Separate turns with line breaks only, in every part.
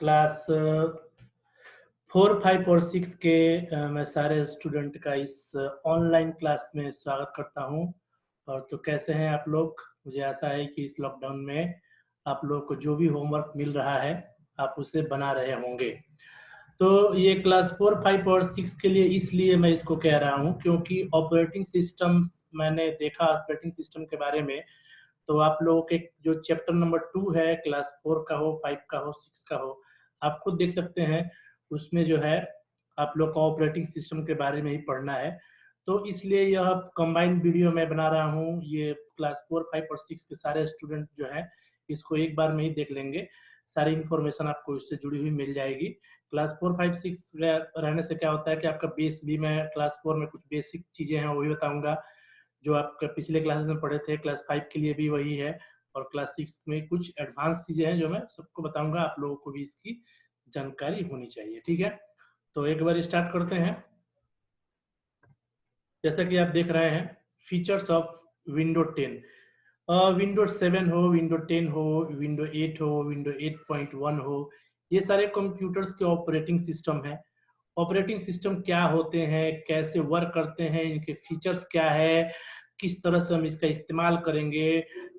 Class 4, 5 और 6 के मैं सारे स्टूडेंट का इस ऑनलाइन क्लास में स्वागत करता हूं। और तो कैसे हैं आप लोग? मुझे आशा है कि इस लॉकडाउन में आप लोग को जो भी होमवर्क मिल रहा है आप उसे बना रहे होंगे। तो ये क्लास 4, 5 और 6 के लिए इसलिए मैं इसको कह रहा हूं क्योंकि ऑपरेटिंग सिस्टम्स मैंने देखा ऑपरेटिंग सिस्टम के बारे में। तो आप लोगों के जो चैप्टर नंबर 2 है, क्लास 4 का हो, 5 का हो, 6 का हो, आप खुद देख सकते हैं उसमें जो है आप लोग को ऑपरेटिंग सिस्टम के बारे में ही पढ़ना है। तो इसलिए यह कंबाइंड वीडियो मैं बना रहा हूँ। ये क्लास 4, 5 और 6 के सारे स्टूडेंट जो है इसको एक बार में ही देख लेंगे। सारी इन्फॉर्मेशन आपको इससे जुड़ी हुई मिल जाएगी। क्लास 4, 5, 6 रहने से क्या होता है कि आपका बेस भी, मैं क्लास 4 में कुछ बेसिक चीजें हैं वो भी बताऊंगा जो आप पिछले क्लासेस में पढ़े थे। क्लास 5 के लिए भी वही है और क्लास 6 में कुछ एडवांस चीजें हैं जो मैं सबको बताऊंगा। आप लोगों को भी इसकी जानकारी होनी चाहिए, ठीक है? तो एक बार स्टार्ट करते हैं। जैसा कि आप देख रहे हैं, फीचर्स ऑफ विंडो 10। विंडो 7 हो, विंडो 10 हो, विंडो 8 हो, विंडो 8.1 हो, ये सारे कंप्यूटर्स के ऑपरेटिंग सिस्टम है। ऑपरेटिंग सिस्टम क्या होते हैं, कैसे वर्क करते हैं, इनके फीचर्स क्या है, किस तरह से हम इसका इस्तेमाल करेंगे,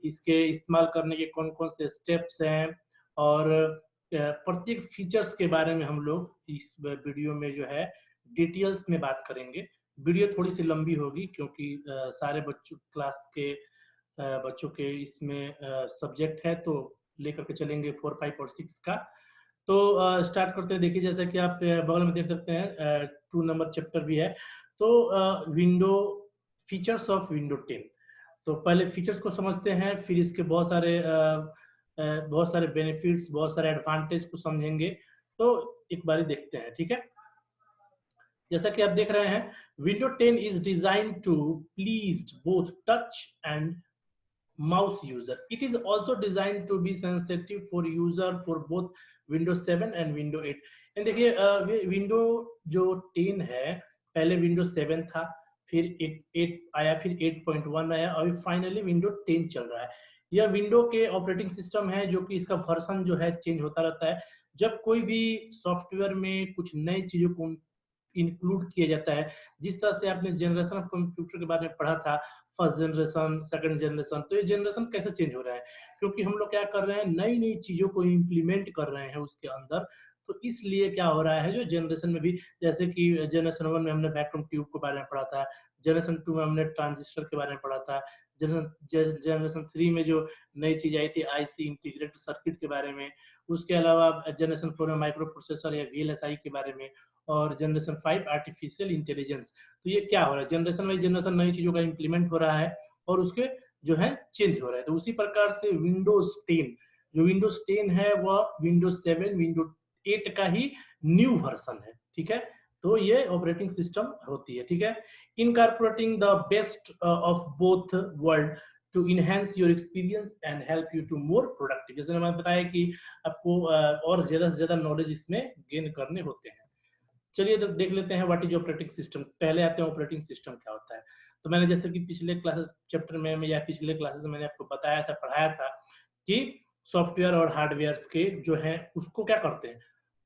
इसके इस्तेमाल करने के कौन कौन से स्टेप्स हैं, और प्रत्येक फीचर्स के बारे में हम लोग इस वीडियो में जो है डिटेल्स में बात करेंगे। वीडियो थोड़ी सी लंबी होगी क्योंकि सारे बच्चों क्लास के बच्चों के इसमें सब्जेक्ट है, तो लेकर के चलेंगे 4, 5 और 6 का। तो स्टार्ट करते हैं। देखिए जैसा कि आप बगल में देख सकते हैं 2 नंबर चैप्टर भी है। तो विंडो फीचर्स ऑफ विंडो 10। तो पहले फीचर्स को समझते हैं, फिर इसके बहुत सारे बेनिफिट्स, बहुत सारे एडवांटेज को समझेंगे। तो एक बारी देखते हैं, ठीक है? जैसा कि आप देख रहे हैं, window 10 is design to please both touch and mouse user. It is also designed to be sensitive for user for both Windows 7 and Windows 8. And देखिए विंडो जो 10 है, पहले विंडोज 7 था, फिर 8 आया, फिर 8.1 आया, और फाइनली विंडो 10 चल रहा है। यह विंडो के ऑपरेटिंग सिस्टम है जो कि इसका वर्जन जो है चेंज होता रहता है। जब कोई भी सॉफ्टवेयर में कुछ नई चीजों को इंक्लूड किया जाता है, जिस तरह से आपने जनरेशन ऑफ कंप्यूटर के बारे में पढ़ा था, फर्स्ट जनरेशन, सेकंड जनरेशन, तो ये जनरेशन कैसे चेंज हो रहा है? क्योंकि हम लोग क्या कर रहे हैं, नई नई चीजों को इम्प्लीमेंट कर रहे हैं उसके अंदर। तो इसलिए क्या हो रहा है, जो जनरेशन में भी, जैसे कि जनरेशन 1 में हमने वैक्यूम ट्यूब के बारे में पढ़ा था, जनरेशन 2 में हमने ट्रांजिस्टर के बारे में पढ़ा था, जनरेशन 3 में जो नई चीज आई थी आईसी इंटीग्रेटेड सर्किट के बारे में, उसके अलावा जनरेशन 4 में माइक्रो प्रोसेसर या वीएलएसआई के बारे में, और जनरेशन 5 आर्टिफिशियल इंटेलिजेंस। तो ये क्या हो रहा है, जनरेशन वाइज जनरेशन नई चीजों का इंप्लीमेंट हो रहा है और उसके जो है चेंज हो रहा है। तो उसी प्रकार से विंडोज 10, जो विंडोज 10 है वह विंडोज 7, विंडोज 8 का ही न्यू वर्जन है, ठीक है? तो ये ऑपरेटिंग सिस्टम होती है, ठीक है? Incorporating the best of both world to enhance your experience and help you to more productive. जैसे मैंने बताया कि आपको और ज्यादा से ज्यादा नॉलेज इसमें गेन करने होते हैं। चलिए तो देख लेते हैं व्हाट इज ऑपरेटिंग सिस्टम। पहले आते हैं ऑपरेटिंग सिस्टम क्या होता है। तो मैंने जैसे कि पिछले क्लासेस चैप्टर में या पिछले क्लासेस में मैंने आपको बताया था, पढ़ाया था कि सॉफ्टवेयर और हार्डवेयर के जो है उसको क्या करते हैं,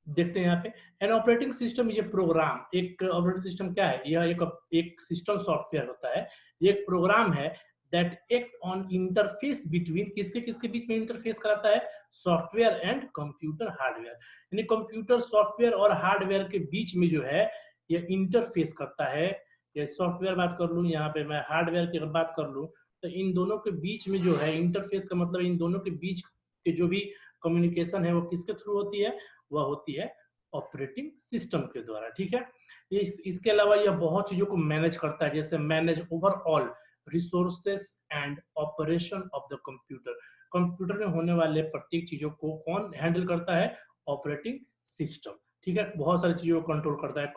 देखते हैं यहाँ पे। An operating system is a program. एक ऑपरेटिंग सिस्टम क्या है, यह एक सिस्टम सॉफ्टवेयर होता है, ये एक प्रोग्राम है that act on interface between, किसके किसके बीच में इंटरफेस कराता है, सॉफ्टवेयर एंड कंप्यूटर हार्डवेयर। यानी कंप्यूटर सॉफ्टवेयर और हार्डवेयर के बीच में जो है ये इंटरफेस करता है। ये सॉफ्टवेयर बात कर लूँ, यहाँ पे मैं हार्डवेयर की अगर बात कर लूँ, तो इन दोनों के बीच में जो है इंटरफेस का मतलब इन दोनों के बीच के जो भी कम्युनिकेशन है वो किसके थ्रू होती है, वह होती है ऑपरेटिंग सिस्टम के द्वारा, ठीक है? इसके अलावा यह बहुत चीजों को मैनेज करता है, जैसे manage overall resources and operation of the computer. Computer में होने वाले प्रत्येक चीजों को कौन हैंडल करता है, ऑपरेटिंग सिस्टम, ठीक है? बहुत सारी चीजों को कंट्रोल करता है।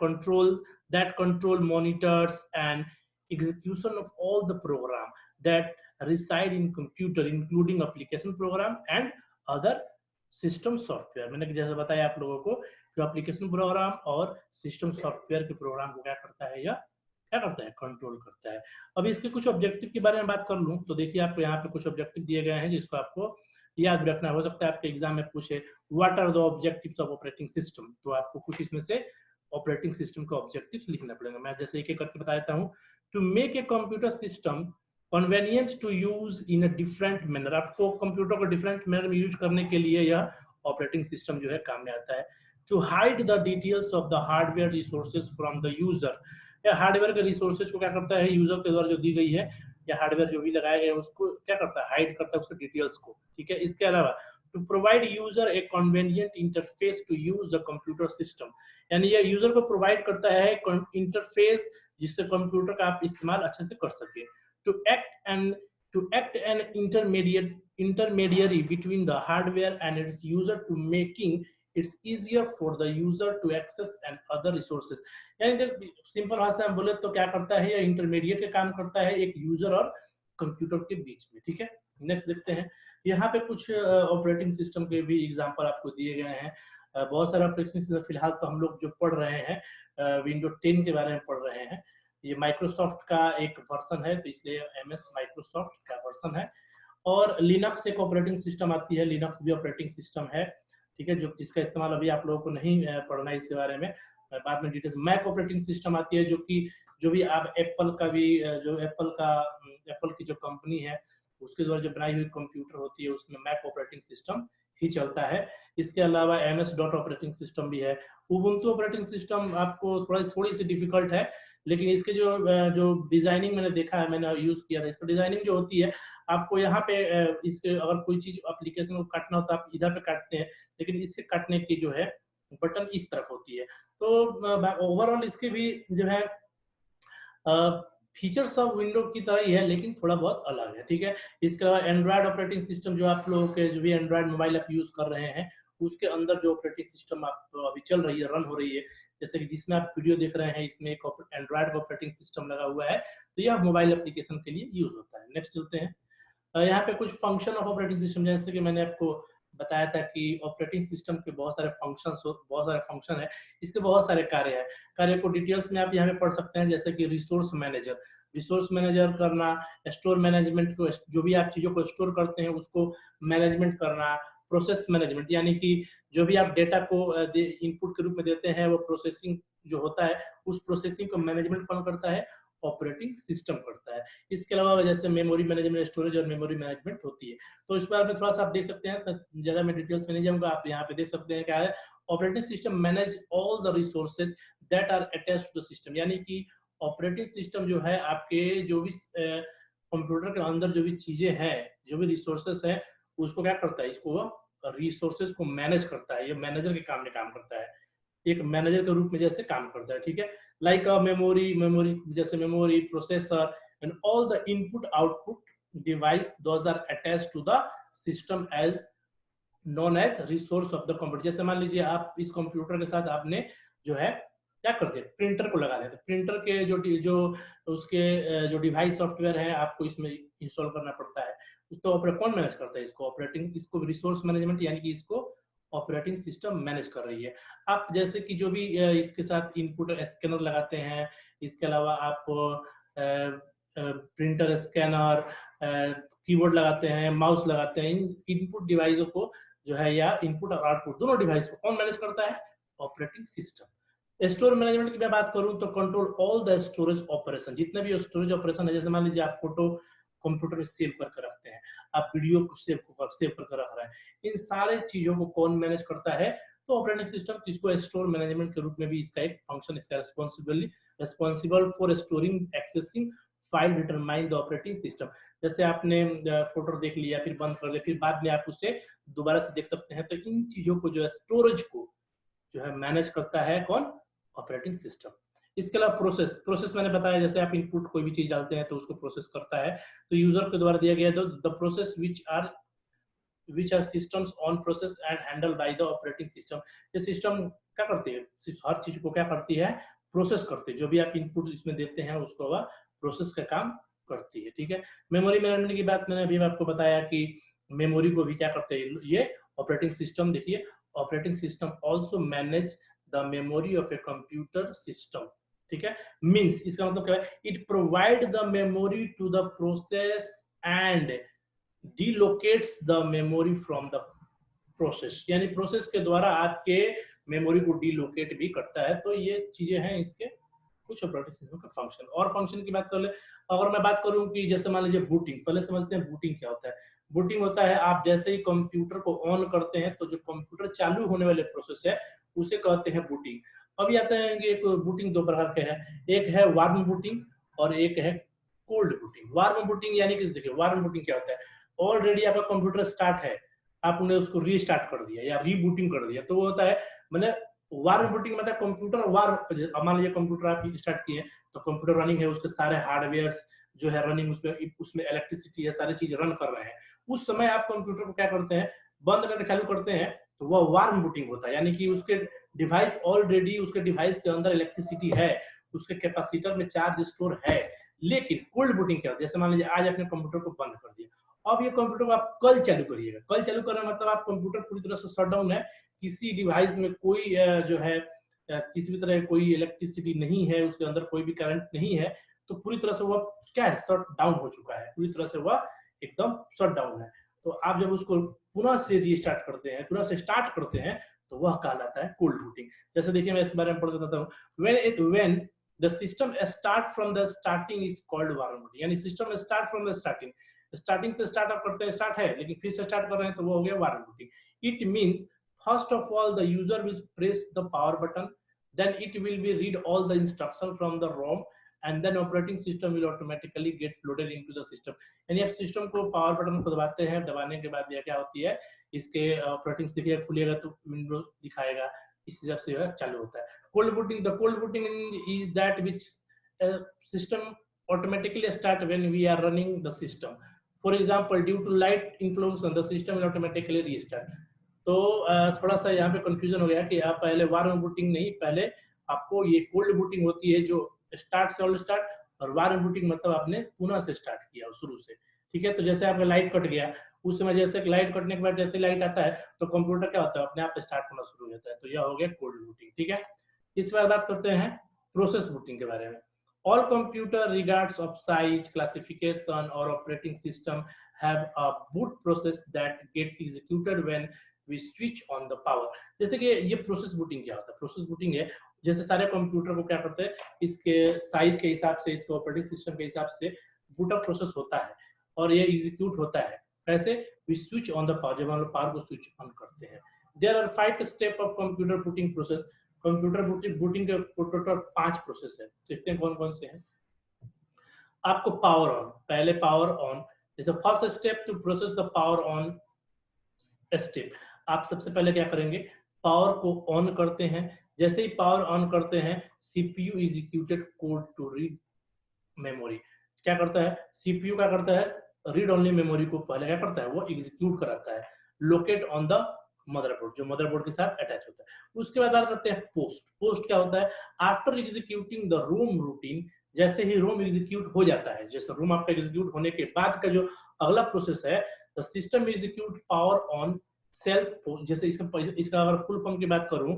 Control monitors and execution of all the program that reside in computer including application program and other system software. मैंने जैसे बताया आप लोगों को, जो एप्लीकेशन प्रोग्राम और सिस्टम सॉफ्टवेयर के प्रोग्राम को क्या करता है, या क्या करता है, कंट्रोल करता है। अब इसके कुछ ऑब्जेक्टिव के बारे में बात कर लूं, तो देखिए आपको यहाँ पे कुछ ऑब्जेक्टिव दिए गए हैं जिसको आपको याद रखना। हो सकता है आपके एग्जाम में पूछे what are the objectives of operating system, तो आपको कुछ इसमें से ऑपरेटिंग सिस्टम का ऑब्जेक्टिव्स लिखना पड़ेगा। मैं जैसे एक एक करके बता देता हूँ। To make a computer system convenient to use in a different manner, आपको कंप्यूटर को डिफरेंट मैनर में यूज करने के लिए यह ऑपरेटिंग सिस्टम जो है काम में आता है। To hide the details of the hardware resources from the user, या हार्डवेयर के रिसोर्सेज को क्या करता है यूजर के द्वारा जो दी गई है या हार्डवेयर जो भी लगाया गया है उसको क्या करता है हाइड करता है उसके डिटेल्स को, ठीक है। इसके अलावा to provide user a convenient interface to use the computer system, यानी ये यूजर को प्रोवाइड करता है इंटरफेस जिससे कंप्यूटर का आप इस्तेमाल अच्छे से कर सके। To act an intermediary between the hardware and its user to making it's easier for the user to access and other resources, यानी जब सिंपल भाषा में बोले तो क्या करता है, ये इंटरमीडिएट का काम करता है एक यूजर और कंप्यूटर के बीच में, ठीक है। नेक्स्ट देखते हैं, यहाँ पे कुछ ऑपरेटिंग सिस्टम के भी एग्जांपल आपको दिए गए हैं। बहुत सारे ऑपरेटिंग सिस्टम फिलहाल तो हम लोग जो पढ़ रहे हैं विंडो 10 के बारे में पढ़ रहे हैं। ये माइक्रोसॉफ्ट का एक वर्जन है तो इसलिए एमएस माइक्रोसॉफ्ट का वर्जन है। और लिनक्स एक ऑपरेटिंग सिस्टम आती है, लिनक्स भी ऑपरेटिंग सिस्टम है, ठीक है, जो जिसका इस्तेमाल अभी आप लोगों को नहीं पढ़ना है इसके बारे में, बाद में डिटेल्स। मैक ऑपरेटिंग सिस्टम आती है जो भी आप एप्पल का भी जो एप्पल की जो कंपनी है उसके द्वारा जो बनाई हुई कंप्यूटर होती है उसमें मैक ऑपरेटिंग सिस्टम ही चलता है। इसके अलावा एमएस डॉट ऑपरेटिंग सिस्टम भी है। उबुंटू ऑपरेटिंग सिस्टम आपको थोड़ी सी डिफिकल्ट है, लेकिन इसके जो डिजाइनिंग मैंने देखा है, मैंने यूज किया था, इसका डिजाइनिंग जो होती है आपको यहाँ पे इसके अगर कोई चीज एप्लीकेशन को काटना हो तो आप इधर पे काटते हैं, लेकिन इससे काटने की जो है बटन इस तरफ होती है। तो ओवरऑल इसके भी जो है फीचर सब विंडो की तरह ही है लेकिन थोड़ा बहुत अलग है, ठीक है। इसके अलावा एंड्रॉयड ऑपरेटिंग सिस्टम जो आप लोगों के जो भी एंड्रॉयड मोबाइल आप यूज कर रहे हैं उसके अंदर जो ऑपरेटिंग सिस्टम आप तो अभी चल रही है, रन हो रही है, जैसे कि जिसमें आप वीडियो देख रहे हैं इसमें एक एंड्रॉयड ऑपरेटिंग सिस्टम लगा हुआ है, तो यह मोबाइल एप्लीकेशन के लिए यूज होता है। नेक्स्ट चलते हैं, यहाँ पे कुछ फंक्शन ऑफ ऑपरेटिंग सिस्टम, जैसे कि मैंने आपको बताया था कि ऑपरेटिंग सिस्टम के बहुत सारे फंक्शन है, इसके बहुत सारे कार्य है। कार्य को डिटेल्स में आप यहाँ पे पढ़ सकते हैं, जैसे कि रिसोर्स मैनेजर करना, स्टोर मैनेजमेंट को, जो भी आप चीजों को स्टोर करते हैं उसको मैनेजमेंट करना, प्रोसेस मैनेजमेंट यानी कि जो भी आप डेटा को इनपुट के रूप में देते हैं वो प्रोसेसिंग जो होता है उस प्रोसेसिंग को मैनेजमेंट कौन करता है, ऑपरेटिंग सिस्टम करता है। इसके अलावा जैसे मेमोरी मैनेजमेंट, स्टोरेज और मेमोरी मैनेजमेंट होती है। तो इस बारे में थोड़ा सा आप देख सकते हैं, ज्यादा मैं डिटेल्स में नहीं जाऊंगा, आप यहाँ पे देख सकते हैं क्या है, operating system manage all the resources that are attached to the system, यानी कि ऑपरेटिंग सिस्टम जो है आपके जो भी कंप्यूटर के अंदर जो भी चीजें हैं, जो भी रिसोर्सेज है उसको क्या करता है, इसको रिसोर्सेज को मैनेज करता है, ये मैनेजर के काम में काम करता है, एक मैनेजर के रूप में जैसे काम करता है, ठीक है। लाइक अ मेमोरी जैसे memory, processor and all the input output device those are attached to the system as known as resource of the computer. जैसे मान लीजिए आप इस कंप्यूटर के साथ आपने जो है क्या कर दिया, प्रिंटर को लगा दिया, तो प्रिंटर के जो उसके जो डिवाइस सॉफ्टवेयर है आपको इसमें इंस्टॉल करना पड़ता है, तो कौन मैनेज करता है इसको, इसको रिसोर्स मैनेजमेंट यानी कि इसको ऑपरेटिंग सिस्टम मैनेज कर रही है। आप जैसे कि जो भी इसके साथ इनपुट स्कैनर लगाते हैं, इसके अलावा आप प्रिंटर, स्कैनर, कीबोर्ड लगाते हैं, माउस लगाते हैं, इन इनपुट डिवाइसों को जो है या इनपुट और आउटपुट दोनों डिवाइस को कौन मैनेज करता है, ऑपरेटिंग सिस्टम। स्टोर मैनेजमेंट की मैं बात करूं तो control all the storage operation, जितने भी स्टोरेज ऑपरेशन है, जैसे मान लीजिए आप फोटो कंप्यूटर में सेव करके रखते हैं, आप वीडियो को सेव करके रख रहे हैं, इन सारे चीजों को कौन मैनेज करता है, तो ऑपरेटिंग सिस्टम। इसको स्टोर मैनेजमेंट के रूप में भी इसका एक फंक्शन, इसका responsible for storing accessing file determine the operating system. जैसे आपने फोटो देख लिया फिर बंद कर दिया, फिर बाद में आप उसे दोबारा से देख सकते हैं, तो इन चीजों को जो है स्टोरेज को जो है मैनेज करता है कौन, ऑपरेटिंग सिस्टम। इसके अलावा प्रोसेस मैंने बताया, जैसे आप इनपुट कोई भी चीज डालते हैं तो उसको प्रोसेस करता है, तो यूजर के द्वारा दिया गया the process which are systems on process and handled by the operating system। ये सिस्टम क्या करती है, हर चीज को क्या करती है, प्रोसेस करती है, जो भी आप इनपुट इसमें देते हैं उसको वह प्रोसेस का काम करती है, ठीक है। मेमोरी मैनेजमेंट की बात मैंने अभी आपको बताया कि मेमोरी को भी क्या करते हैं ये ऑपरेटिंग सिस्टम। देखिए operating system also manage the memory of a computer system, ठीक है। मीन्स इसका मतलब क्या है, it provide the memory to the process and deallocates the memory from the process, यानी प्रोसेस के द्वारा आपके मेमोरी को डिलोकेट भी करता है। तो ये चीजें हैं इसके कुछ ऑपरेटिंग सिस्टम का फंक्शन। और फंक्शन की बात कर ले, अगर मैं बात करूं कि जैसे मान लीजिए बूटिंग, पहले समझते हैं बूटिंग क्या होता है। बूटिंग होता है आप जैसे ही कंप्यूटर को ऑन करते हैं तो जो कंप्यूटर चालू होने वाले प्रोसेस है उसे कहते हैं बूटिंग। अभी आते हैं कि एक बूटिंग दो प्रकार के हैं, एक है वार्म बूटिंग और एक है कोल्ड बूटिंग। वार्म बूटिंग यानी कि देखिए वार्म बूटिंग क्या होता है, ऑलरेडी आपका कंप्यूटर स्टार्ट है, आपने उसको रीस्टार्ट कर दिया या रीबूटिंग कर दिया, तो वो होता है मैंने वार्म बूटिंग मतलब कंप्यूटर वार्म, मान लीजिए कंप्यूटर आप स्टार्ट किए तो कंप्यूटर रनिंग है, उसके सारे हार्डवेयर जो है रनिंग, उसमें इलेक्ट्रिसिटी है, सारी चीज रन कर रहे हैं। उस समय आप कंप्यूटर को क्या करते हैं, बंद करके चालू करते हैं, तो वह वार्म बूटिंग होता है, यानी कि उसके डिवाइस ऑलरेडी उसके डिवाइस के अंदर इलेक्ट्रिसिटी है, उसके कैपेसिटर में चार्ज स्टोर है। लेकिन कोल्ड बूटिंग क्या होता है, जैसे मान लीजिए आज आपने कंप्यूटर को बंद कर दिया, अब ये कंप्यूटर को आप कल चालू करिएगा। कल चालू करना मतलब आप कंप्यूटर पूरी तरह से शटडाउन है, किसी डिवाइस में कोई जो है किसी भी तरह कोई इलेक्ट्रिसिटी नहीं है, उसके अंदर कोई भी करंट नहीं है, तो पूरी तरह से वह क्या है, शट डाउन हो चुका है, पूरी तरह से वह एकदम शट डाउन है। तो आप जब उसको पुनः से रीस्टार्ट करते हैं, पुनः से स्टार्ट करते हैं, तो वह कहलाता है कोल्ड बूटिंग। जैसे देखिए मैं इस बारे में पढ़ देता हूँ, when the system start from the starting is called warm booting, यानी system start from the starting, starting से स्टार्ट आप करते हैं, स्टार्ट है लेकिन फिर से स्टार्ट कर रहे हैं, तो वो हो गया warm booting. It means first of all the user will press the power button, then it will be read all the instruction from the ROM, and then operating system will automatically get loaded into the system। यानी आप system को power button को दबाते हैं, दबाने के बाद यह क्या होती है, इसके ऑपरेटिंग देखिए खुलेगा तो विंडो दिखाएगा, इस हिसाब से चालू होता है। Cold booting, the cold booting is that which system automatically start when we are running the system, for example due to light influence the system will automatically restart। तो थोड़ा सा यहाँ पे कंफ्यूजन हो गया कि आप पहले वार्म बूटिंग नहीं, पहले आपको ये कोल्ड बूटिंग होती है जो स्टार्ट से ऑल स्टार्ट, और वार्म बूटिंग मतलब आपने पुनः से स्टार्ट किया शुरू से। ठीक है, तो जैसे आपका लाइट कट गया, उस समय जैसे लाइट कटने के बाद जैसे लाइट आता है तो कंप्यूटर क्या होता है, अपने आप स्टार्ट होना शुरू हो जाता है, तो यह हो गया कोल्ड बूटिंग। ठीक है, इस बार बात करते हैं प्रोसेस बूटिंग के बारे में। All computer regards of size, classification और operating system have a boot process that get executed when we switch on the power। जैसे कि ये प्रोसेस बूटिंग क्या होता है, प्रोसेस बूटिंग है जैसे सारे कंप्यूटर को क्या करते हैं, इसके साइज के हिसाब से, इसके ऑपरेटिंग सिस्टम के हिसाब से बूट अप प्रोसेस होता है और ये एग्जीक्यूट होता है। कैसे, we switch on the power, जब हम लोग पावर को स्विच ऑन करते हैं। There are 5 step of computer booting process. Computer booting के टोटल 5 प्रोसेस है, देखते हैं कौन कौन से हैं। आपको पावर ऑन, पहले power on is the first step to process the power on step. आप सबसे पहले क्या करेंगे, पावर को ऑन करते हैं, जैसे ही पावर ऑन करते हैं CPU executed code to read memory. क्या करता है सीपीयू, क्या करता है, रीड ओनली मेमोरी को पहले क्या करता है, वो एग्जीक्यूट कराता है, लोकेट ऑन द मदरबोर्ड, जो मदरबोर्ड के साथ अटैच होता है। उसके बाद बात करते हैं पोस्ट। पोस्ट क्या होता है, after executing the ROM routine, जैसे ही रोम एग्जीक्यूट हो जाता है, जैसे रोम आपका एग्जीक्यूट होने के बाद का जो अगला प्रोसेस है, the system execute power on self. जैसे इसका अगर फुल फॉर्म की बात करूं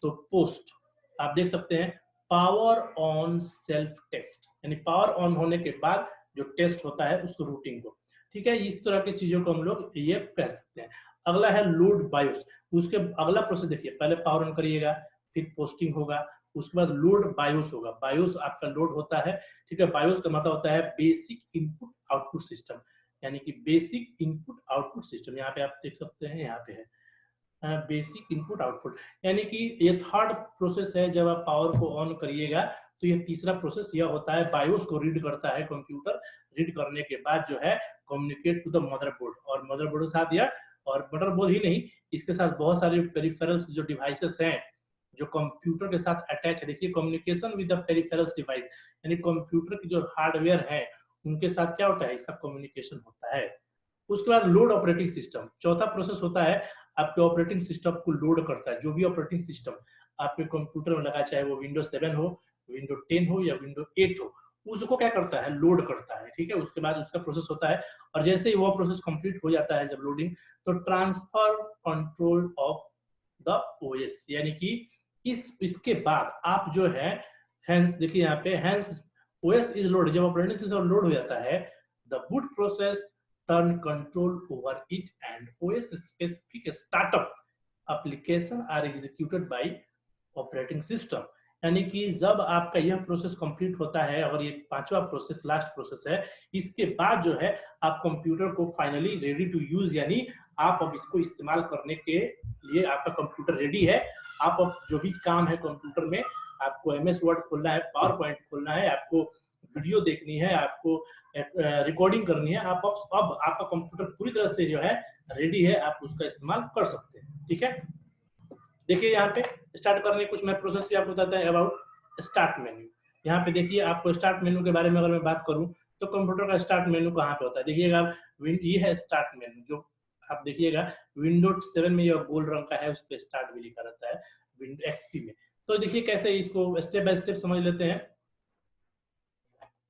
तो पोस्ट आप देख सकते हैं, पावर ऑन सेल्फ टेस्ट, यानी पावर ऑन होने के बाद जो टेस्ट होता है उसको रूटिंग को। ठीक है, इस तरह की चीजों को हम लोग ये कह सकते हैं। अगला है लोड बायोस। उसके अगला प्रोसेस देखिए, पहले पावर ऑन करिएगा, फिर पोस्टिंग होगा, उसके बाद लोड बायोस होगा। बायोस आपका लोड होता है। ठीक है, बायोस का मतलब होता है बेसिक इनपुट आउटपुट सिस्टम, यानी कि बेसिक इनपुट आउटपुट सिस्टम। यहाँ पे आप देख सकते हैं, यहाँ पे है बेसिक इनपुट आउटपुट, यानी कि ये थर्ड प्रोसेस है। जब आप पावर को ऑन करिएगा तो ये तीसरा प्रोसेस यह होता है, बायोस को रीड करता है कंप्यूटर। रीड करने के बाद जो है कम्युनिकेट टू द मदरबोर्ड, और मदरबोर्ड के साथ या और मदरबोर्ड ही नहीं, इसके साथ बहुत सारे पेरिफेरल्स जो डिवाइसेस हैं जो कंप्यूटर के साथ अटैच है। देखिए communication with the peripherals device, यानी कंप्यूटर की जो हार्डवेयर है उनके साथ क्या होता है, इसका कम्युनिकेशन होता है। उसके बाद लोड ऑपरेटिंग सिस्टम, चौथा प्रोसेस होता है, आपके ऑपरेटिंग सिस्टम को लोड करता है। जो भी ऑपरेटिंग सिस्टम आपके कंप्यूटर में लगा, चाहे वो विंडोज 7 हो, विंडोज 10 हो या विंडोज 8 हो, उसको क्या करता है, लोड करता है। ठीक है, उसके बाद उसका प्रोसेस होता है, और जैसे ही वो प्रोसेस कंप्लीट हो जाता है जब लोडिंग, तो transfer control of the OS, यानी कि इसके बाद आप जो है हैंस, देखिए यहाँ पे हैंस ओएस इज लोड, जब ऑपरेटिंग सिस्टम लोड हो जाता है, the boot process turn control over it, and OS specific startup application are executed by operating system. यानी कि जब आपका यह प्रोसेस कंप्लीट होता है, और ये पांचवा प्रोसेस लास्ट प्रोसेस है, इसके बाद जो है आप कंप्यूटर को फाइनली रेडी टू यूज, यानी आप अब इसको इस्तेमाल करने के लिए आपका कंप्यूटर रेडी है। आप अब जो भी काम है कंप्यूटर में, आपको MS वर्ड खोलना है, पावर पॉइंट खोलना है, आपको वीडियो देखनी है, आपको रिकॉर्डिंग करनी है, आप अब आपका कंप्यूटर पूरी तरह से जो है रेडी है, आप उसका इस्तेमाल कर सकते हैं। ठीक है, देखिए यहाँ पे स्टार्ट करने कुछ मैं प्रोसेस भी आपको बताता है अबाउट स्टार्ट मेन्यू। यहाँ पे देखिए, आपको स्टार्ट मेन्यू के बारे में अगर मैं बात करूँ तो कंप्यूटर का स्टार्ट मेन्यू कहाँ पे होता है, देखिएगा ये है स्टार्ट मेन्यू, जो आप देखिएगा विंडोज 7 में यह गोल्ड रंग का है, उस पर स्टार्ट भी लिखा रहता है विंडो एक्सपी में। तो देखिए कैसे इसको स्टेप बाय स्टेप समझ लेते हैं।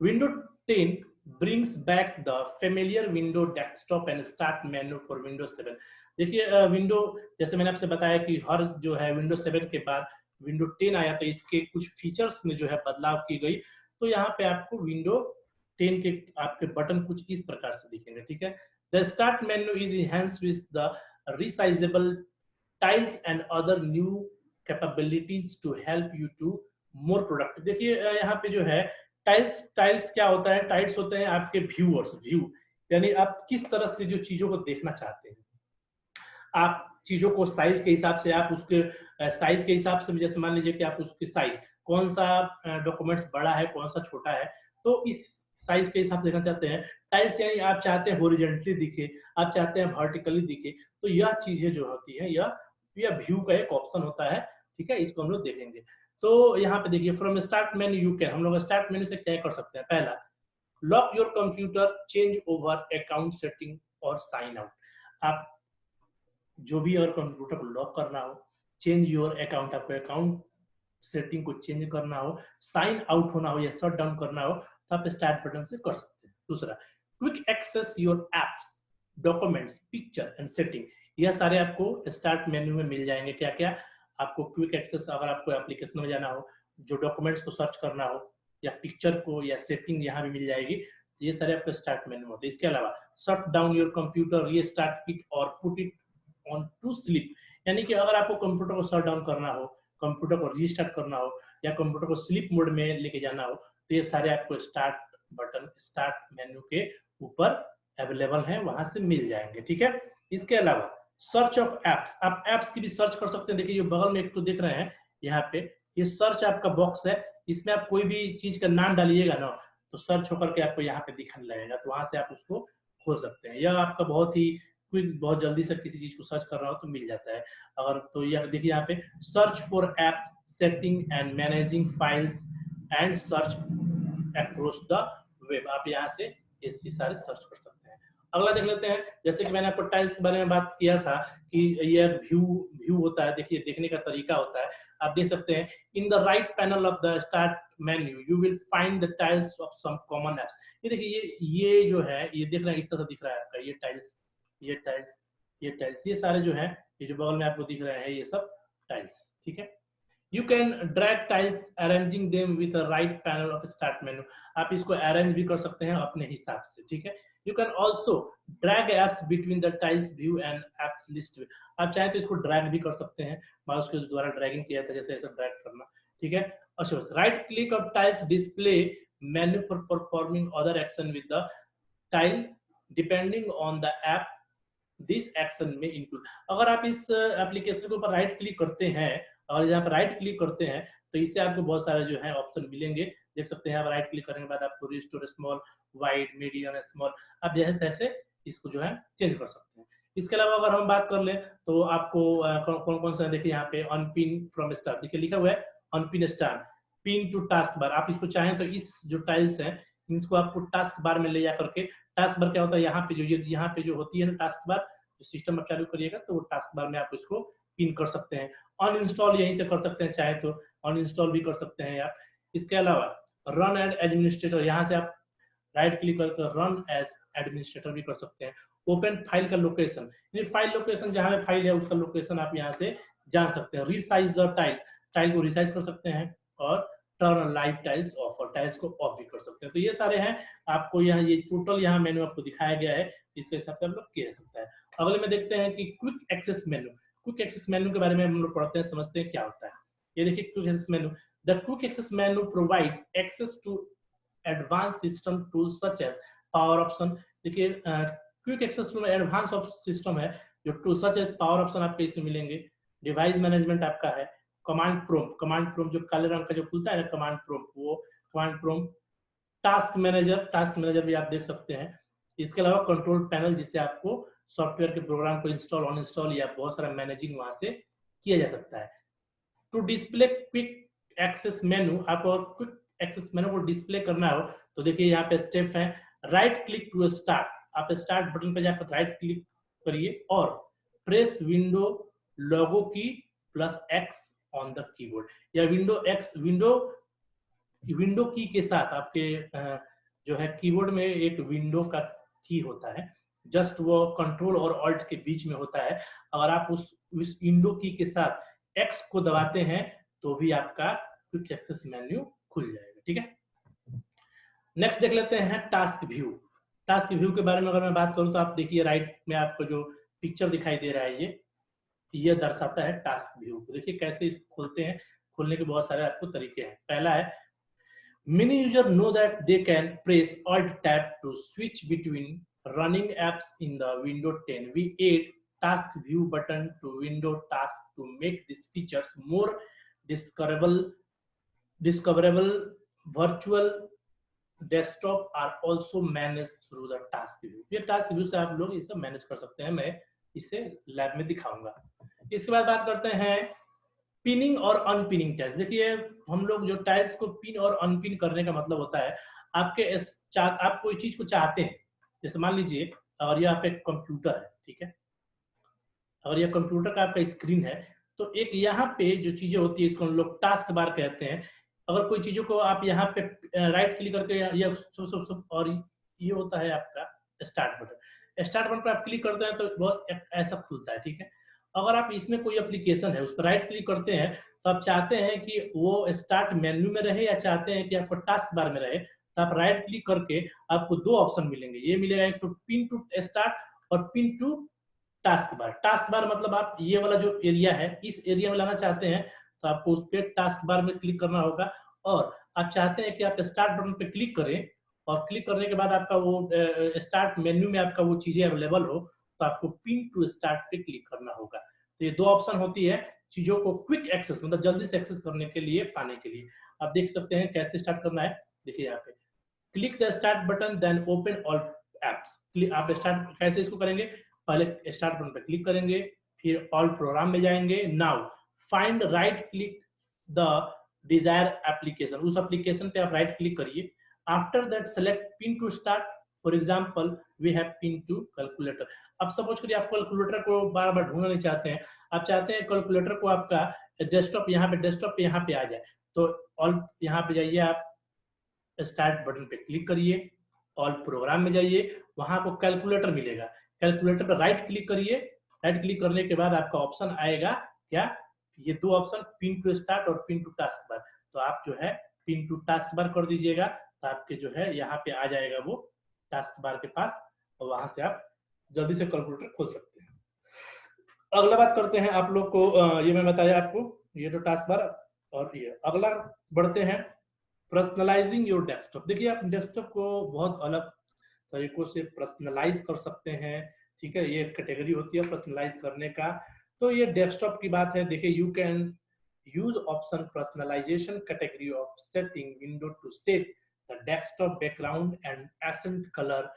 Window 10 brings back the familiar window desktop and start menu for Windows 7। देखिए विंडो, जैसे मैंने आपसे बताया कि हर जो है विंडो 7 के बाद विंडो 10 आया, तो इसके कुछ फीचर्स में जो है बदलाव की गई। तो यहाँ पे आपको विंडो 10 के आपके बटन कुछ इस प्रकार से दिखेंगे। ठीक है, the start menu is enhanced with the resizable tiles and other new capabilities to help you to more productive। देखिए यहाँ पे जो है टाइल्स क्या होता है, टाइल्स होते हैं आपके व्यूअर्स, व्यू, यानी आप किस तरह से जो चीजों को देखना चाहते हैं, आप चीजों को साइज के हिसाब से, आप उसके साइज के हिसाब से, जैसे मान लीजिए कि आप उसके साइज कौन सा डॉक्यूमेंट्स बड़ा है, कौन सा छोटा है, तो इस साइज के हिसाब से देखना चाहते हैं। टाइल्स यानी आप चाहते हैं हॉरिजॉन्टली दिखे, आप चाहते हैं वर्टिकली दिखे, तो यह चीजें जो होती है, यह व्यू का एक ऑप्शन होता है। ठीक है, इसको हम लोग देखेंगे। तो यहाँ पे देखिए, from start menu you can, हम लोग स्टार्ट मेन्यू से क्या कर सकते हैं। पहला, lock your computer, change over account setting और साइन आउट। आप जो भी और कंप्यूटर को लॉक करना हो, चेंज योर अकाउंट, आपको अकाउंट सेटिंग को चेंज करना हो, साइन आउट होना हो या शट डाउन करना हो, तो आप स्टार्ट बटन से कर सकते हैं। दूसरा, quick access your apps, documents, picture and setting, यह सारे आपको स्टार्ट मेन्यू में मिल जाएंगे। क्या क्या आपको क्विक एक्सेस, अगर आपको एप्लीकेशन में जाना हो, जो डॉक्यूमेंट्स को सर्च करना हो, या पिक्चर को, या सेटिंग यहाँ भी मिल जाएगी। ये सारे आपको स्टार्ट मेन्यू होते हैं। इसके अलावा shut down your computer, restart it और put it on to sleep, यानी कि अगर आपको कंप्यूटर को शट डाउन करना हो, कंप्यूटर को रीस्टार्ट करना हो, या कंप्यूटर को स्लीप मोड में लेके जाना हो, तो ये सारे आपको स्टार्ट बटन, स्टार्ट मेन्यू के ऊपर अवेलेबल हैं, वहां से मिल जाएंगे। ठीक है, इसके अलावा सर्च ऑफ एप्स, आप एप्स की भी सर्च कर सकते हैं। देखिए जो बगल में एक तो दिख रहे हैं यहाँ पे, ये सर्च आपका बॉक्स है, इसमें आप कोई भी चीज का नाम डालिएगा ना, तो सर्च होकर के आपको यहाँ पे दिखने लगेगा, तो वहां से आप उसको खोल सकते हैं। यह आपका बहुत ही क्विक, बहुत जल्दी से किसी चीज को सर्च कर रहा हो तो मिल जाता है। अगर तो यह देखिए यहाँ पे, search for app setting and managing files and search across the web, आप यहाँ से ये सारे सर्च कर सकते हैं। अगला देख लेते हैं, जैसे कि मैंने आपको टाइल्स के बारे में बात किया था कि यह व्यू होता है। देखिए देखने का तरीका होता है, आप देख सकते हैं, in the right panel of the start menu you will find the tiles of some common apps. ये देखिए, ये जो है, ये देख रहे हैं, इस तरह दिख रहा है आपका, ये टाइल्स, ये टाइल्स, ये टाइल्स, ये सारे जो है, ये जो बगल में आपको दिख रहे हैं, ये सब टाइल्स। ठीक है, you can drag tiles arranging them with the right panel of start menu, आप इसको अरेंज भी कर सकते हैं अपने हिसाब से। ठीक है, you can also drag apps between the tiles view and apps list, आप चाहे तो इसको ड्रैग भी कर सकते हैं, माउस के द्वारा ड्रैगिंग किया था, जैसे ऐसा ड्रैग करना। ठीक है, अच्छा, right click of tiles display menu for performing other action with the tile depending on the app this action में इंक्लूड। अगर आप इस एप्लीकेशन के ऊपर राइट क्लिक करते हैं, और यहाँ पर राइट क्लिक करते हैं, तो इससे आपको बहुत सारे जो है ऑप्शन मिलेंगे। देख सकते हैं, आप राइट क्लिक करने के बाद आपको restore small, wide, medium, small, आप जैसे तैसे इसको जो है चेंज कर सकते हैं। इसके अलावा अगर हम बात कर ले, तो आपको कौन कौन सा, देखिए यहाँ पे अनपिन फ्रॉम स्टार्ट, देखिए लिखा हुआ है unpin start, pin to taskbar, आप इसको चाहें तो इस जो टाइल्स हैं, इसको आपको टास्क बार में ले जा करके, टास्क बार क्या होता है, यहाँ पे जो यहाँ पे जो होती है ना टास्क बार, जो सिस्टम आप चालू करिएगा तो वो टास्क बार में आप इसको पिन कर सकते हैं। अनइंस्टॉल यहीं से कर सकते हैं, चाहे तो अनइंस्टॉल भी कर सकते हैं आप। इसके अलावा रन एज एडमिनिस्ट्रेटर, यहाँ से आप राइट क्लिक करके रन एज एडमिनिस्ट्रेटर भी कर सकते हैं। ओपन फाइल का लोकेशन, फाइल लोकेशन जहाँ पे फाइल है उसका लोकेशन आप यहाँ से जान सकते हैं। रिसाइज द टाइल, टाइल को रिसाइज कर सकते हैं, और टर्न लाइव टाइल्स ऑफ, और टाइल्स को ऑफ भी कर सकते हैं। तो ये सारे हैं, आपको यहाँ ये टोटल यहाँ मेन्यू आपको दिखाया गया है, इसके हिसाब से आप लोग किया जा सकता है। अगले में देखते हैं कि quick access menu. Quick access menu के बारे में हम लोग पढ़ते हैं, समझते हैं क्या होता है। ये देखिए quick access menu, the quick access menu provide access to advance system tools such as power option. देखिए क्विक एक्सेस में एडवांस सिस्टम है, जो tool such as power option आपके इसमें मिलेंगे, डिवाइस मैनेजमेंट आपका है, कमांड प्रोम जो काले रंग का जो खुलता है ना कमांड प्रोम, वो कमांड प्रोम, टास्क मैनेजर भी आप देख सकते हैं। इसके अलावा कंट्रोल पैनल, जिससे आपको सॉफ्टवेयर के प्रोग्राम को इंस्टॉल ऑन इंस्टॉल या बहुत सारा मैनेजिंग वहां से किया जा सकता है। To display quick access menu, आपको क्विक एक्सेस मेन्यू को डिस्प्ले करना हो तो देखिए यहाँ पे स्टेप है, राइट क्लिक टू स्टार्ट, आप स्टार्ट बटन पे जाकर राइट क्लिक करिए और प्रेस विंडो लोगो की plus x on the keyboard, या विंडो की के साथ आपके जो है कीबोर्ड में एक विंडो का की होता है, जस्ट वो कंट्रोल और ऑल्ट के बीच में होता है। अगर आप उस विंडो की के साथ एक्स को दबाते हैं तो भी आपका क्विक एक्सेस मेन्यू खुल जाएगा, ठीक है। नेक्स्ट देख लेते हैं टास्क व्यू। टास्क व्यू के बारे में अगर मैं बात करूं तो आप देखिए राइट में आपको जो पिक्चर दिखाई दे रहा है ये दर्शाता है टास्क व्यू को। देखिए कैसे इसको खोलते हैं, खोलने के बहुत सारे आपको तरीके हैं। पहला है, many users know that they can press alt tab to switch between running apps in the window 10. We add task view button to window task to make these features more discoverable. Virtual desktop are also managed through the task view. ये task view से आप लोग ये सब manage कर सकते हैं, मैं इसे लैब में दिखाऊंगा। इसके बाद बात करते हैं पिनिंग और अनपिनिंग टाइल्स। देखिए हम लोग जो टाइल्स को पिन और अनपिन करने का मतलब होता है, आप कोई चीज को चाहते हैं, जैसे मान लीजिए और ये आपका कंप्यूटर है, ठीक है, और ये कंप्यूटर का आपका स्क्रीन है, तो एक यहाँ पे जो चीजें होती है इसको हम लोग टास्क बार कहते हैं। अगर कोई चीजों को आप यहाँ पे राइट क्लिक करके या सब और ये होता है आपका स्टार्ट बटन, स्टार्ट बटन पर आप क्लिक करते हैं तो बहुत ऐसा खुलता है, ठीक है। अगर आप इसमें कोई एप्लीकेशन है उस पर राइट क्लिक करते हैं तो आप चाहते हैं कि वो स्टार्ट मेन्यू में रहे या चाहते हैं कि आपको टास्क बार में रहे, तो आप राइट क्लिक करके आपको दो ऑप्शन मिलेंगे, ये मिलेगा एक तो पिन टू स्टार्ट और pin to taskbar. Taskbar मतलब आप ये वाला जो एरिया है इस एरिया में लाना चाहते हैं तो आपको उस पर टास्क बार में क्लिक करना होगा, और आप चाहते हैं कि आप स्टार्ट बटन पे क्लिक करें और क्लिक करने के बाद आपका वो स्टार्ट मेन्यू में आपका वो चीजें अवेलेबल हो तो आपको पिन टू स्टार्ट पे क्लिक करना होगा। तो ये दो ऑप्शन होती है चीजों को क्विक एक्सेस मतलब जल्दी से एक्सेस करने के लिए, पाने के लिए। आप देख सकते हैं कैसे स्टार्ट करना है, देखिए यहाँ पे click the start button then open all apps. आप स्टार्ट कैसे इसको करेंगे, पहले स्टार्ट बटन पे क्लिक करेंगे, फिर ऑल प्रोग्राम में जाएंगे, now find right click the desire application, उस एप्लीकेशन पे आप राइट क्लिक करिए। After that select pin to start, for example we have pin to calculator. अब सपोज करिए आप कैलकुलेटर को बार बार ढूंढना नहीं चाहते हैं, आप चाहते हैं कैलकुलेटर को आपका डेस्कटॉप पे यहाँ पे आ जाए, तो ऑल यहाँ पे जाइए, आप स्टार्ट बटन पे क्लिक करिए, ऑल प्रोग्राम में जाइए, वहां आपको कैलकुलेटर मिलेगा, कैलकुलेटर पर राइट क्लिक करिए। राइट क्लिक करने के बाद आपका ऑप्शन आएगा क्या, ये दो ऑप्शन पिन टू स्टार्ट और पिन टू टास्क बार, तो आप जो है पिन टू टास्क बार कर दीजिएगा, तो आपके जो है यहाँ पे आ जाएगा वो टास्क बार के पास, और वहां से आप जल्दी से कैलकुलेटर खोल सकते हैं। अगला बात करते हैं आप लोग को, ये मैं बताया आपको, ये तो टास्क बार, और ये अगला बढ़ते हैं पर्सनलाइजिंग योर डेस्कटॉप। देखिए आप डेस्कटॉप को बहुत अलग तरीकों से पर्सनलाइज कर सकते हैं, ठीक है, ये कैटेगरी होती है पर्सनलाइज करने का। तो ये डेस्कटॉप की बात है, देखिए you can use option personalisation category of setting window to set the desktop background and accent colour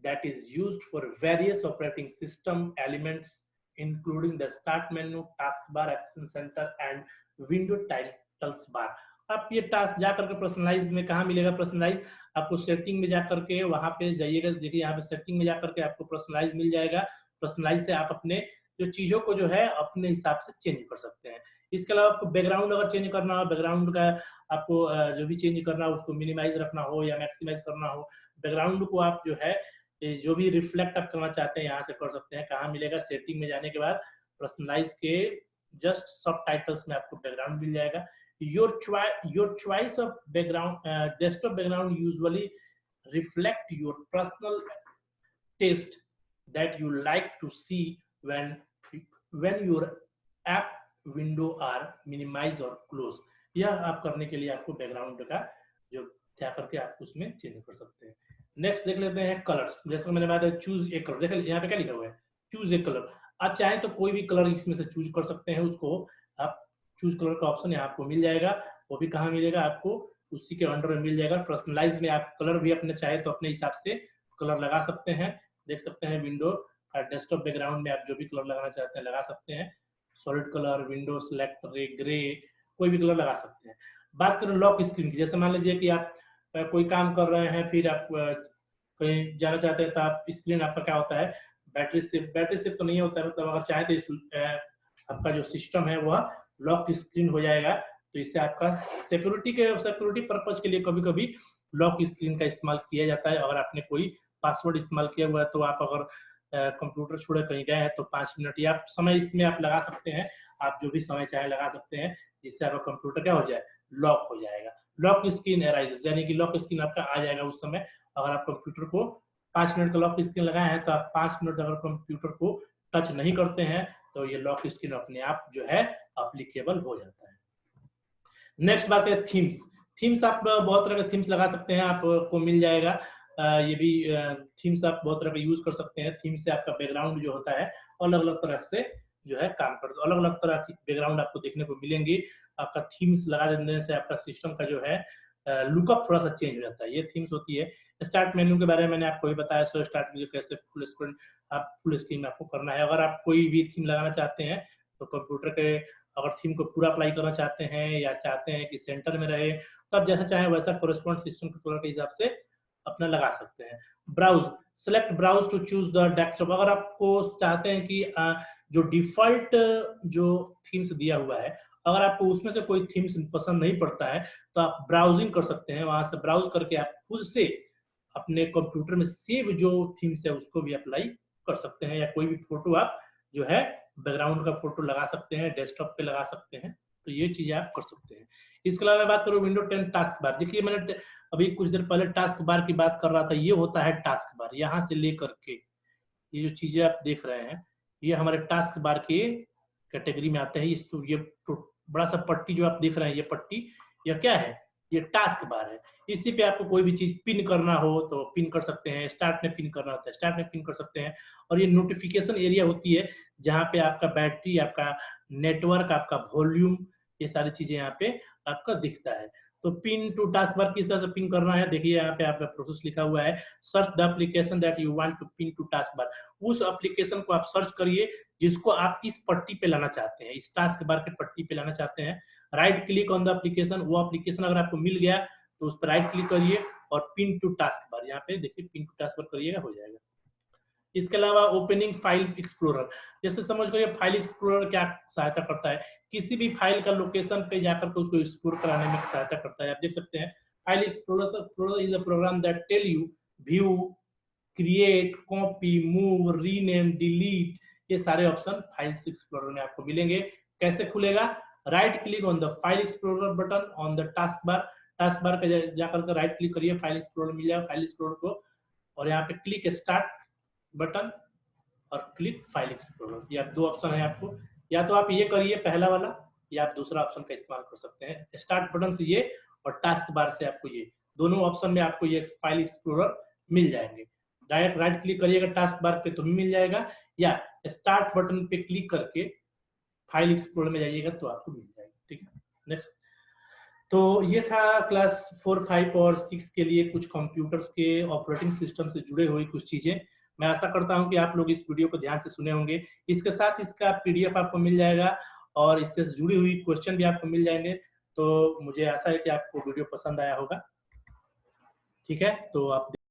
that is used for various operating system elements including the start menu, taskbar, action center and window titles bar। आप ये task जा करके personalise में कहाँ मिलेगा, personalise आपको setting में जाकर के वहां पे जाइएगा, देखिए यहाँ पे सेटिंग में जाकर के आपको पर्सनलाइज मिल जाएगा। पर्सनलाइज से आप अपने जो चीजों को जो है अपने हिसाब से चेंज कर सकते हैं। इसके अलावा आपको बैकग्राउंड अगर चेंज करना हो, बैकग्राउंड का आपको जो भी चेंज करना हो उसको मिनिमाइज रखना हो या मैक्सिमाइज करना हो, बैकग्राउंड को आप जो है जो भी रिफ्लेक्ट आप करना चाहते हैं यहाँ से कर सकते हैं। कहाँ मिलेगा, सेटिंग में जाने के बाद पर्सनलाइज के जस्ट सब टाइटल्स में आपको बैकग्राउंड मिल जाएगा। your choice of background desktop background usually reflect your personal taste that you like to see when your app window are minimize or close। यह आप करने के लिए आपको बैकग्राउंड का जो क्या करके आप उसमें चेंज कर सकते हैं। नेक्स्ट देख लेते हैं कलर्स। जैसे मैंने बात है चूज ए कलर, देखिए यहाँ पे क्या लिखा हुआ है, चूज ए कलर। आप चाहें तो कोई भी कलर इसमें से चूज कर सकते हैं, उसको आप चूज कलर का ऑप्शन यहाँ आपको मिल जाएगा। वो भी कहाँ मिलेगा आपको, उसी के अंडर में मिल जाएगा। पर्सनलाइज में आप कलर भी अपने चाहे तो अपने हिसाब से कलर लगा सकते हैं। देख सकते हैं विंडो डेस्कटॉप बैकग्राउंड में आप जो भी कलर लगाना चाहते हैं लगा सकते हैं। Solid colour, window select, grey, कोई भी कलर लगा सकते हैं। बात करें लॉक स्क्रीन की, जैसे मान लीजिए कि आप कोई काम कर रहे हैं, फिर आप कहीं जाना चाहते हैं तो आप स्क्रीन आपका क्या होता है, बैटरी सेव तो नहीं होता है, मतलब अगर चाहे तो आपका जो सिस्टम है वह लॉक स्क्रीन हो जाएगा। तो इससे आपका सिक्योरिटी पर्पज के लिए कभी कभी लॉक स्क्रीन का इस्तेमाल किया जाता है। अगर आपने कोई पासवर्ड इस्तेमाल किया हुआ है तो आप अगर कंप्यूटर छोड़े कहीं गए हैं तो 5 मिनट या समय इसमें आप लगा सकते हैं। आप जो भी समय चाहे लगा सकते हैं, जिससे आपका कंप्यूटर क्या हो जाए, लॉक हो जाएगा। लॉक स्क्रीन अराइजेस, यानी कि लॉक स्क्रीन आपका आ जाएगा उस समय। अगर आप कंप्यूटर को 5 मिनट का लॉक स्क्रीन लगाए हैं तो आप 5 मिनट अगर कंप्यूटर को टच नहीं करते हैं तो ये लॉक स्क्रीन अपने आप जो है अप्लीकेबल हो जाता है। नेक्स्ट बात है थीम्स। थीम्स आप बहुत तरह के थीम्स लगा सकते हैं, आपको मिल जाएगा। ये भी थीम्स आप बहुत तरह के यूज कर सकते हैं। थीम से आपका बैकग्राउंड जो होता है अलग अलग तरह से जो है काम करता है, अलग अलग तरह की बैकग्राउंड आपको देखने को मिलेंगी। आपका थीम्स लगा देने से आपका सिस्टम का जो है लुकअप थोड़ा सा चेंज हो जाता है। ये थीम्स होती है। स्टार्ट मेन्यू के बारे में मैंने आपको भी बताया, सो स्टार्ट मेन्यू कैसे फुल स्क्रीन आपको करना है। अगर आप कोई भी थीम लगाना चाहते हैं तो कंप्यूटर के अगर थीम को पूरा अप्लाई करना चाहते हैं या चाहते हैं कि सेंटर में रहे, तो आप जैसा चाहें वैसा कोरेस्पॉन्ड सिस्टम के कलर के हिसाब से अपना लगा सकते हैं। Browse, select browse to choose the desktop. अगर आपको चाहते हैं कि जो डिफॉल्ट जो थीम्स दिया हुआ है, अगर आपको उसमें से कोई थीम्स पसंद नहीं पड़ता है तो आप ब्राउजिंग कर सकते हैं। वहां से ब्राउज करके आप खुद से अपने कंप्यूटर में सेव जो थीम्स है उसको भी अप्लाई कर सकते हैं, या कोई भी फोटो आप जो है बैकग्राउंड का फोटो लगा सकते हैं, डेस्कटॉप पे लगा सकते हैं। तो ये चीजें आप कर सकते हैं। इसके अलावा बात करूँ विंडो 10 टास्क बार। देखिए मैंने अभी कुछ देर पहले टास्क बार की बात कर रहा था, ये होता है टास्क बार। यहाँ से लेकर के ये जो चीजें आप देख रहे हैं ये हमारे टास्क बार के कैटेगरी में आते हैं। ये बड़ा सा पट्टी जो आप देख रहे हैं, ये पट्टी यह क्या है, ये टास्क बार है। इसी पे आपको कोई भी चीज पिन करना हो तो पिन कर सकते हैं, स्टार्ट में पिन करना होता है स्टार्ट में पिन कर सकते हैं। और ये नोटिफिकेशन एरिया होती है जहाँ पे आपका बैटरी, आपका नेटवर्क, आपका वॉल्यूम, ये सारी चीजें यहाँ पे आपका दिखता है। तो पिन टू टास्क बार किस तरह से पिन करना है, देखिए यहाँ पे आपका प्रोसेस लिखा हुआ है, search the application that you want to pin to taskbar. उस एप्लीकेशन को आप सर्च करिए जिसको आप इस पट्टी पे लाना चाहते हैं, इस टास्क बार के पट्टी पे लाना चाहते हैं। Right click on the application, वो एप्लीकेशन अगर आपको मिल गया तो उस पर राइट क्लिक करिए और पिन टू टास्क बार, यहाँ पे देखिए पिन टू टास्क बार करिएगा, हो जाएगा। इसके अलावा ओपनिंग फाइल एक्सप्लोरर, जैसे समझ करिए फाइल एक्सप्लोरर क्या सहायता करता है, किसी भी फाइल का लोकेशन पे जाकर के उसको एक्सप्लोर कराने में सहायता करता है। आप देख सकते हैं file explorer is a program that tell you view, create, copy, move, rename, delete, ये सारे ऑप्शन फाइल्स एक्सप्लोरर में आपको मिलेंगे। कैसे खुलेगा, right click on the file explorer button on the task bar पे जाकर के राइट क्लिक करिए, फाइल एक्सप्लोरर मिल जाएगा फाइल एक्सप्लोरर को, और यहाँ पे क्लिक स्टार्ट बटन और क्लिक फाइल एक्सप्लोरर। ये दो ऑप्शन है आपको, या तो आप ये करिए पहला वाला, या आप दूसरा ऑप्शन का इस्तेमाल कर सकते हैं। स्टार्ट बटन से ये और टास्क बार से आपको ये दोनों ऑप्शन में आपको ये फाइल एक्सप्लोरर मिल जाएंगे। डायरेक्ट राइट क्लिक करिएगा टास्क बार पे तो भी मिल जाएगा, या स्टार्ट बटन पे क्लिक करके फाइल एक्सप्लोरर में जाइएगा तो आपको मिल जाएगा। ठीक है, नेक्स्ट। तो ये था क्लास 4, 5 और 6 के लिए कुछ कंप्यूटर्स के ऑपरेटिंग सिस्टम से जुड़े हुई कुछ चीजें। मैं आशा करता हूं कि आप लोग इस वीडियो को ध्यान से सुने होंगे। इसके साथ इसका पीडीएफ आपको मिल जाएगा और इससे जुड़ी हुई क्वेश्चन भी आपको मिल जाएंगे। तो मुझे आशा है कि आपको वीडियो पसंद आया होगा। ठीक है, तो आप